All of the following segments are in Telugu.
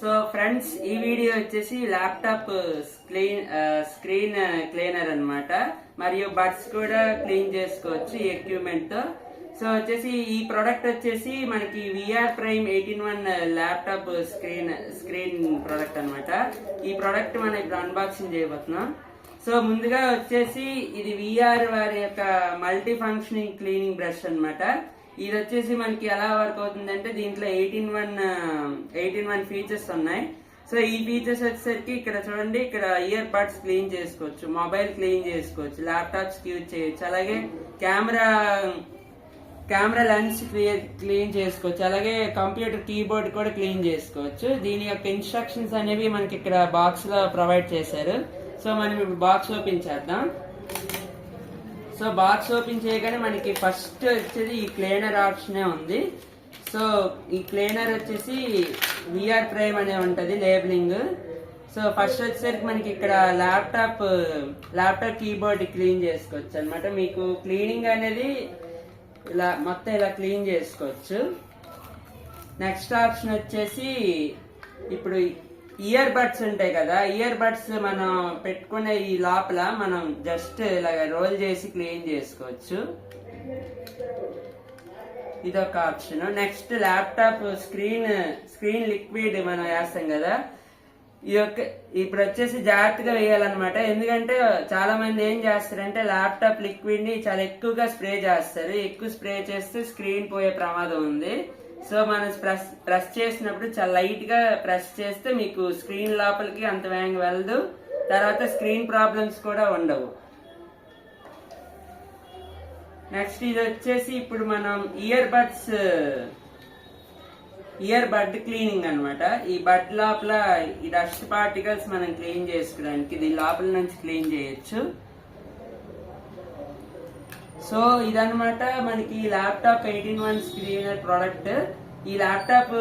సో ఫ్రెండ్స్, ఈ వీడియో వచ్చేసి ల్యాప్టాప్ స్క్రీన్ క్లీనర్ అన్నమాట. మరియు బడ్స్ కూడా క్లీన్ చేసుకోవచ్చు ఈ ఎక్విప్మెంట్ తో. సో వచ్చేసి ఈ ప్రోడక్ట్ వచ్చేసి మనకి VR prime 18-1 laptop screen product అన్నమాట. ఈ ప్రోడక్ట్ మనం ఇప్పుడు అన్బాక్సింగ్ చేయబోతున్నాం. సో ముందుగా వచ్చేసి ఇది విఆర్ వారి యొక్క మల్టీ ఫంక్షనింగ్ క్లీనింగ్ బ్రష్ అన్నమాట. ఇది వచ్చేసి మనకి ఎలా వర్క్ అవుతుందంటే దీంట్లో 18-1 ఫీచర్స్ ఉన్నాయి. సో ఈ ఫీచర్స్ వచ్చేసరికి ఇక్కడ చూడండి, ఇక్కడ ఇయర్ బడ్స్ క్లీన్ చేసుకోవచ్చు, మొబైల్ క్లీన్ చేసుకోవచ్చు, ల్యాప్టాప్స్ యూజ్ చేయొచ్చు, అలాగే కెమెరా లెన్స్ క్లీన్ చేసుకోవచ్చు, అలాగే కంప్యూటర్ కీబోర్డ్ కూడా క్లీన్ చేసుకోవచ్చు. దీని యొక్క ఇన్స్ట్రక్షన్స్ అనేవి మనకి ఇక్కడ బాక్స్ లో ప్రొవైడ్ చేశారు. సో మనం ఇప్పుడు బాక్స్ ఓపెన్ చేద్దాం. సో బాక్స్ ఓపెన్ చేయగానే మనకి ఫస్ట్ వచ్చేది ఈ క్లీనర్ ఆప్షనే ఉంది. సో ఈ క్లీనర్ వచ్చేసి విఆర్ ప్రైమ్ అనే ఉంటది లేబులింగ్. సో ఫస్ట్ వచ్చేసరికి మనకి ఇక్కడ ల్యాప్టాప్ కీబోర్డ్ క్లీన్ చేసుకోవచ్చు అనమాట. మీకు క్లీనింగ్ అనేది ఇలా మొత్తం ఇలా క్లీన్ చేసుకోవచ్చు. నెక్స్ట్ ఆప్షన్ వచ్చేసి ఇప్పుడు ఇయర్ బడ్స్ ఉంటాయి కదా, ఇయర్ బడ్స్ మనం పెట్టుకునే ఈ లోపల మనం జస్ట్ ఇలా రోల్ చేసి క్లీన్ చేసుకోవచ్చు. ఇదొక option. Next laptop screen liquid మనం వేస్తాం కదా, ఇప్పుడు వచ్చేసి జాగ్రత్తగా వేయాలన్నమాట. ఎందుకంటే చాలా మంది ఏం చేస్తారంటే ల్యాప్టాప్ లిక్విడ్ ని చాలా ఎక్కువగా స్ప్రే చేస్తారు. ఎక్కువ స్ప్రే చేస్తే స్క్రీన్ పోయే ప్రమాదం ఉంది. సో మనం ప్రెస్ చేసినప్పుడు చాలా లైట్ గా ప్రెస్ చేస్తే మీకు స్క్రీన్ లోపలికి అంత వేగంగా వెళ్ళదు. తర్వాత స్క్రీన్ ప్రాబ్లమ్స్ కూడా ఉండవు. నెక్స్ట్ ఇది వచ్చేసి ఇప్పుడు మనం ఇయర్ బడ్ క్లీనింగ్ అన్నమాట. ఈ బడ్ లోపల ఈ డస్ట్ పార్టికల్స్ మనం క్లీన్ చేసుకోవడానికి దీని లోపల నుంచి క్లీన్ చేయొచ్చు. సో ఇదన్నమాట మనకి ల్యాప్టాప్ 18-1 స్క్రీనర్ ప్రోడక్ట్. ఈ ల్యాప్టాప్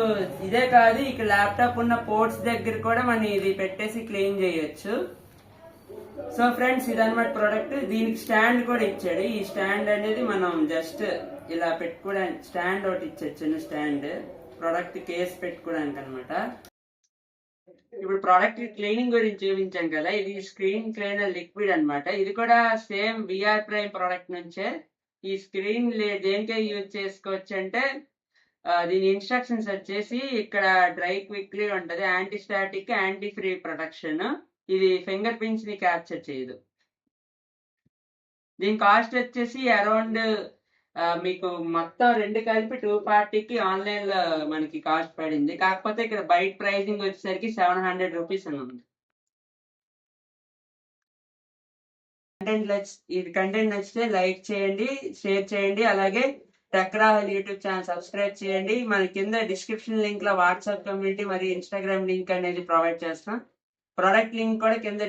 ఇదే కాదు, ఇక్కడ ల్యాప్టాప్ ఉన్న పోర్ట్స్ దగ్గర కూడా మనం ఇది పెట్టేసి క్లీన్ చేయొచ్చు. సో ఫ్రెండ్స్, ఇదన్నమాట ప్రోడక్ట్. దీనికి స్టాండ్ కూడా ఇచ్చాడు. ఈ స్టాండ్ అనేది మనం జస్ట్ ఇలా పెట్టుకోవడానికి స్టాండ్ ఒకటి ఇచ్చాడు, చిన్న స్టాండ్, ప్రోడక్ట్ కేస్ పెట్టుకోవడానికి అనమాట. ఇప్పుడు ప్రోడక్ట్ క్లీనింగ్ గురించి చూపించాం కదా, ఇది స్క్రీన్ క్లీనర్ లిక్విడ్ అన్నమాట. ఇది కూడా సేమ్ విఆర్ ప్రైమ్ ప్రోడక్ట్ నుంచే. ఈ స్క్రీన్ దేనికే యూజ్ చేసుకోవచ్చు అంటే దీని ఇన్స్ట్రక్షన్స్ వచ్చేసి ఇక్కడ డ్రై క్విక్లీ ఉంటది, anti static, anti free protection. ఇది ఫింగర్ ప్రింట్స్ ని క్యాప్చర్ చేయదు. దీని కాస్ట్ వచ్చేసి అరౌండ్ మీకు మొత్తం రెండు కలిపి 240కి ఆన్లైన్ లో మనకి కాస్ట్ పడింది. కాకపోతే ఇక్కడ బయట ప్రైజింగ్ వచ్చేసరికి 700 రూపీస్ అని ఉంది. కంటెంట్ నచ్చితే లైక్ చేయండి, షేర్ చేయండి, అలాగే tech Rahul YouTube channel subscribe చేయండి. మన కింద డిస్క్రిప్షన్ లింక్ లో వాట్సాప్ కమ్యూనిటీ మరియు ఇన్స్టాగ్రామ్ లింక్ అనేది ప్రొవైడ్ చేస్తాం. ప్రోడక్ట్ లింక్ కూడా కింద